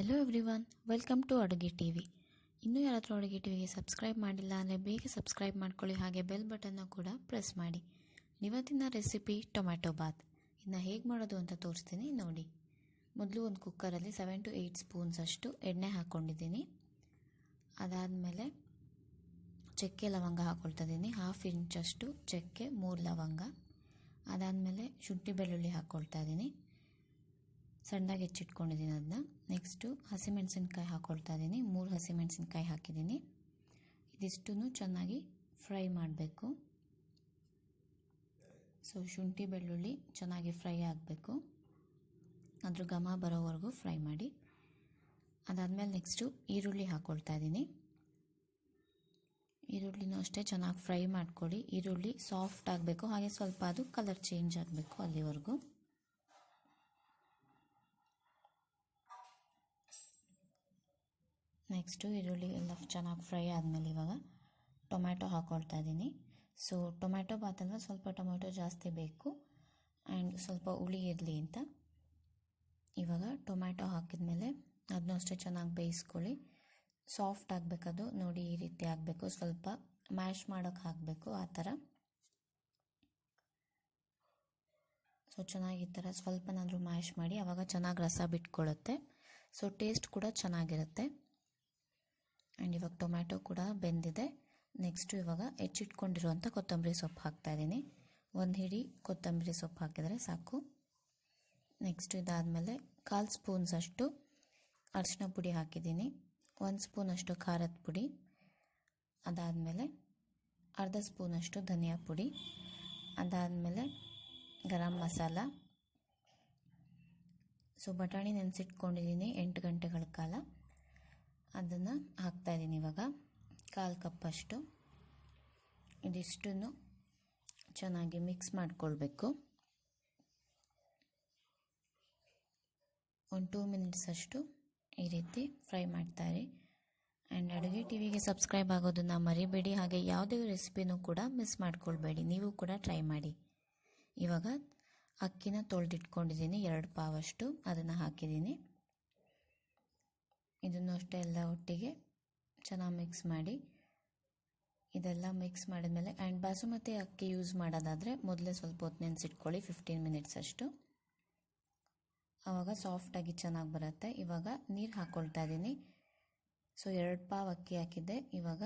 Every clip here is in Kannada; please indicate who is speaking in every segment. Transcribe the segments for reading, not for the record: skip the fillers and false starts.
Speaker 1: ಹೆಲೋ ಎವ್ರಿವನ್, ವೆಲ್ಕಮ್ ಟು ಅಡುಗೆ ಟಿವಿ. ಇನ್ನೂ ಯಾರಾದರೂ ಅಡುಗೆ ಟಿವಿಗೆ ಸಬ್ಸ್ಕ್ರೈಬ್ ಮಾಡಿಲ್ಲ ಅಂದರೆ ಬೇಗ ಸಬ್ಸ್ಕ್ರೈಬ್ ಮಾಡ್ಕೊಳ್ಳಿ, ಹಾಗೆ ಬೆಲ್ ಬಟನ್ನ ಕೂಡ ಪ್ರೆಸ್ ಮಾಡಿ. ಇವತ್ತಿನ ರೆಸಿಪಿ ಟೊಮ್ಯಾಟೊ ಬಾತ್. ಇದನ್ನ ಹೇಗೆ ಮಾಡೋದು ಅಂತ ತೋರಿಸ್ತೀನಿ ನೋಡಿ. ಮೊದಲು ಒಂದು ಕುಕ್ಕರಲ್ಲಿ 7 to 8 ಸ್ಪೂನ್ಸ್ ಅಷ್ಟು ಎಣ್ಣೆ ಹಾಕ್ಕೊಂಡಿದ್ದೀನಿ. ಅದಾದಮೇಲೆ ಚಕ್ಕೆ ಲವಂಗ ಹಾಕ್ಕೊಳ್ತಾ ಇದ್ದೀನಿ. 1/2 ಇಂಚಷ್ಟು ಚಕ್ಕೆ, 3 ಲವಂಗ. ಅದಾದಮೇಲೆ ಶುಂಠಿ ಬೆಳ್ಳುಳ್ಳಿ ಹಾಕ್ಕೊಳ್ತಾ ಇದ್ದೀನಿ, ಸಣ್ಣದಾಗಿ ಹೆಚ್ಚಿಟ್ಕೊಂಡಿದ್ದೀನಿ ಅದನ್ನ. ನೆಕ್ಸ್ಟು ಹಸಿಮೆಣಸಿನ್ಕಾಯಿ ಹಾಕ್ಕೊಳ್ತಾ ಇದ್ದೀನಿ, 3 ಹಸಿಮೆಣಸಿನ್ಕಾಯಿ ಹಾಕಿದ್ದೀನಿ. ಇದಿಷ್ಟನ್ನು ಚೆನ್ನಾಗಿ ಫ್ರೈ ಮಾಡಬೇಕು. ಸೊ ಶುಂಠಿ ಬೆಳ್ಳುಳ್ಳಿ ಚೆನ್ನಾಗಿ ಫ್ರೈ ಆಗಬೇಕು, ಅದ್ರ ಘಮ ಬರೋವರೆಗೂ ಫ್ರೈ ಮಾಡಿ. ಅದಾದಮೇಲೆ ನೆಕ್ಸ್ಟು ಈರುಳ್ಳಿ ಹಾಕ್ಕೊಳ್ತಾ ಇದ್ದೀನಿ. ಈರುಳ್ಳಿನೂ ಅಷ್ಟೇ ಚೆನ್ನಾಗಿ ಫ್ರೈ ಮಾಡ್ಕೊಳ್ಳಿ. ಈರುಳ್ಳಿ ಸಾಫ್ಟ್ ಆಗಬೇಕು, ಹಾಗೆ ಸ್ವಲ್ಪ ಅದು ಕಲರ್ ಚೇಂಜ್ ಆಗಬೇಕು ಅಲ್ಲಿವರೆಗೂ. ನೆಕ್ಸ್ಟು ಈರುಳ್ಳಿ ಎಲ್ಲ ಚೆನ್ನಾಗಿ ಫ್ರೈ ಆದಮೇಲೆ ಇವಾಗ ಟೊಮ್ಯಾಟೊ ಹಾಕ್ಕೊಳ್ತಾ ಇದ್ದೀನಿ. ಸೊ ಟೊಮ್ಯಾಟೊ ಬಾತಲ್ವ ಸ್ವಲ್ಪ ಟೊಮ್ಯಾಟೊ ಜಾಸ್ತಿ ಬೇಕು ಆ್ಯಂಡ್ ಸ್ವಲ್ಪ ಹುಳಿ ಇರಲಿ ಅಂತ. ಇವಾಗ ಟೊಮ್ಯಾಟೊ ಹಾಕಿದ್ಮೇಲೆ ಅದನ್ನೂ ಅಷ್ಟೇ ಚೆನ್ನಾಗಿ ಬೇಯಿಸ್ಕೊಳ್ಳಿ. ಸಾಫ್ಟ್ ಆಗಬೇಕದು ನೋಡಿ, ಈ ರೀತಿ ಆಗಬೇಕು. ಸ್ವಲ್ಪ ಮ್ಯಾಶ್ ಮಾಡೋಕ್ಕೆ ಹಾಕಬೇಕು, ಆ ಥರ. ಸೊ ಚೆನ್ನಾಗಿ ಈ ಥರ ಸ್ವಲ್ಪನಾದರೂ ಮ್ಯಾಶ್ ಮಾಡಿ, ಆವಾಗ ಚೆನ್ನಾಗಿ ರಸ ಬಿಟ್ಕೊಳ್ಳುತ್ತೆ. ಸೊ ಟೇಸ್ಟ್ ಕೂಡ ಚೆನ್ನಾಗಿರುತ್ತೆ. ಆ್ಯಂಡ್ ಇವಾಗ ಟೊಮ್ಯಾಟೊ ಕೂಡ ಬೆಂದಿದೆ. ನೆಕ್ಸ್ಟು ಇವಾಗ ಹೆಚ್ಚಿಟ್ಕೊಂಡಿರುವಂಥ ಕೊತ್ತಂಬರಿ ಸೊಪ್ಪು ಹಾಕ್ತಾಯಿದ್ದೀನಿ. 1 ಹಿಡಿ ಕೊತ್ತಂಬರಿ ಸೊಪ್ಪು ಹಾಕಿದರೆ ಸಾಕು. ನೆಕ್ಸ್ಟು ಇದಾದಮೇಲೆ 1/4 ಸ್ಪೂನ್ಸಷ್ಟು ಅರಿಶಿನ ಪುಡಿ ಹಾಕಿದ್ದೀನಿ, 1 ಸ್ಪೂನಷ್ಟು ಖಾರದ ಪುಡಿ. ಅದಾದಮೇಲೆ 1/2 ಸ್ಪೂನಷ್ಟು ಧನಿಯಾ ಪುಡಿ. ಅದಾದಮೇಲೆ ಗರಂ ಮಸಾಲ. ಸೊ ಬಟಾಣಿ ನೆನೆಸಿಟ್ಕೊಂಡಿದ್ದೀನಿ 8 ಗಂಟೆಗಳ ಕಾಲ, ಅದನ್ನು ಹಾಕ್ತಾಯಿದ್ದೀನಿ ಇವಾಗ 1/4 ಕಪ್ಪಷ್ಟು. ಇದಿಷ್ಟನ್ನು ಚೆನ್ನಾಗಿ ಮಿಕ್ಸ್ ಮಾಡಿಕೊಳ್ಬೇಕು. 2 ಮಿನಿಟ್ಸ್ ಅಷ್ಟು ಈ ರೀತಿ ಫ್ರೈ ಮಾಡ್ತಾಯಿರಿ. ಆ್ಯಂಡ್ ಅಡುಗೆ ಟಿವಿಗೆ ಸಬ್ಸ್ಕ್ರೈಬ್ ಆಗೋದನ್ನು ಮರಿಬೇಡಿ, ಹಾಗೆ ಯಾವುದೇ ರೆಸಿಪಿನೂ ಕೂಡ ಮಿಸ್ ಮಾಡ್ಕೊಳ್ಬೇಡಿ. ನೀವು ಕೂಡ ಟ್ರೈ ಮಾಡಿ. ಇವಾಗ ಅಕ್ಕಿನ ತೊಳೆದಿಟ್ಕೊಂಡಿದ್ದೀನಿ 2 ಪಾವಷ್ಟು, ಅದನ್ನು ಹಾಕಿದ್ದೀನಿ. ಇದನ್ನು ಅಷ್ಟೇ ಎಲ್ಲ ಒಟ್ಟಿಗೆ ಚೆನ್ನಾಗಿ ಮಿಕ್ಸ್ ಮಾಡಿ. ಇದೆಲ್ಲ ಮಿಕ್ಸ್ ಮಾಡಿದ್ಮೇಲೆ ಆ್ಯಂಡ್ ಬಾಸುಮತಿ ಅಕ್ಕಿ ಯೂಸ್ ಮಾಡೋದಾದರೆ ಮೊದಲೇ ಸ್ವಲ್ಪ ಹೊತ್ತು ನೆನೆಸಿಟ್ಕೊಳ್ಳಿ, 15 ಮಿನಿಟ್ಸ್ ಅಷ್ಟು. ಆವಾಗ ಸಾಫ್ಟಾಗಿ ಚೆನ್ನಾಗಿ ಬರುತ್ತೆ. ಇವಾಗ ನೀರು ಹಾಕ್ಕೊಳ್ತಾ ಇದ್ದೀನಿ. ಸೊ 2 ಪಾವ್ ಅಕ್ಕಿ ಹಾಕಿದ್ದೆ, ಇವಾಗ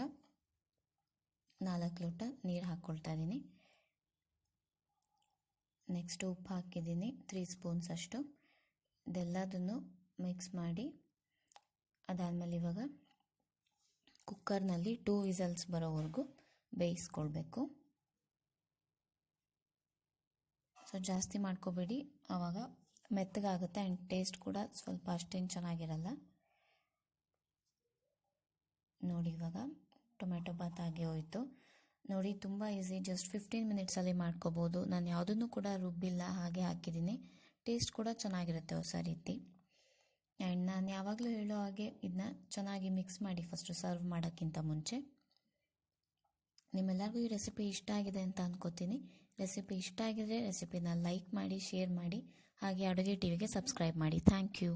Speaker 1: 4 ಲೋಟ ನೀರು ಹಾಕ್ಕೊಳ್ತಾ ಇದ್ದೀನಿ. ನೆಕ್ಸ್ಟ್ ಉಪ್ಪು ಹಾಕಿದ್ದೀನಿ 3 ಸ್ಪೂನ್ಸ್ ಅಷ್ಟು. ಇದೆಲ್ಲದನ್ನು ಮಿಕ್ಸ್ ಮಾಡಿ ಅದಾದಮೇಲೆ ಇವಾಗ ಕುಕ್ಕರ್ನಲ್ಲಿ 2 ವಿಸಲ್ಸ್ ಬರೋವರೆಗೂ ಬೇಯಿಸ್ಕೊಳ್ಬೇಕು. ಸೊ ಜಾಸ್ತಿ ಮಾಡ್ಕೋಬೇಡಿ, ಆವಾಗ ಮೆತ್ತಗಾಗುತ್ತೆ ಆ್ಯಂಡ್ ಟೇಸ್ಟ್ ಕೂಡ ಸ್ವಲ್ಪ ಅಷ್ಟೇನು ಚೆನ್ನಾಗಿರಲ್ಲ. ನೋಡಿ ಇವಾಗ ಟೊಮ್ಯಾಟೊ ಬಾತ್ ಆಗಿ ಹೋಯಿತು ನೋಡಿ. ತುಂಬ ಈಸಿ, ಜಸ್ಟ್ 15 ಮಿನಿಟ್ಸಲ್ಲಿ ಮಾಡ್ಕೋಬೋದು. ನಾನು ಯಾವುದನ್ನು ಕೂಡ ರುಬ್ಬಿಲ್ಲ, ಹಾಗೆ ಹಾಕಿದ್ದೀನಿ. ಟೇಸ್ಟ್ ಕೂಡ ಚೆನ್ನಾಗಿರುತ್ತೆ ಹೊಸ ರೀತಿ. ಆ್ಯಂಡ್ ನಾನು ಯಾವಾಗಲೂ ಹೇಳೋ ಹಾಗೆ ಇದನ್ನ ಚೆನ್ನಾಗಿ ಮಿಕ್ಸ್ ಮಾಡಿ ಫಸ್ಟು ಸರ್ವ್ ಮಾಡೋಕ್ಕಿಂತ ಮುಂಚೆ. ನಿಮ್ಮೆಲ್ಲರಿಗೂ ಈ ರೆಸಿಪಿ ಇಷ್ಟ ಆಗಿದೆ ಅಂತ ಅಂದ್ಕೋತೀನಿ. ರೆಸಿಪಿ ಇಷ್ಟ ಆಗಿದ್ರೆ ರೆಸಿಪಿನ ಲೈಕ್ ಮಾಡಿ, ಶೇರ್ ಮಾಡಿ, ಹಾಗೆ ಅಡುಗೆ ಟಿವಿಗೆ ಸಬ್ಸ್ಕ್ರೈಬ್ ಮಾಡಿ. Thank you.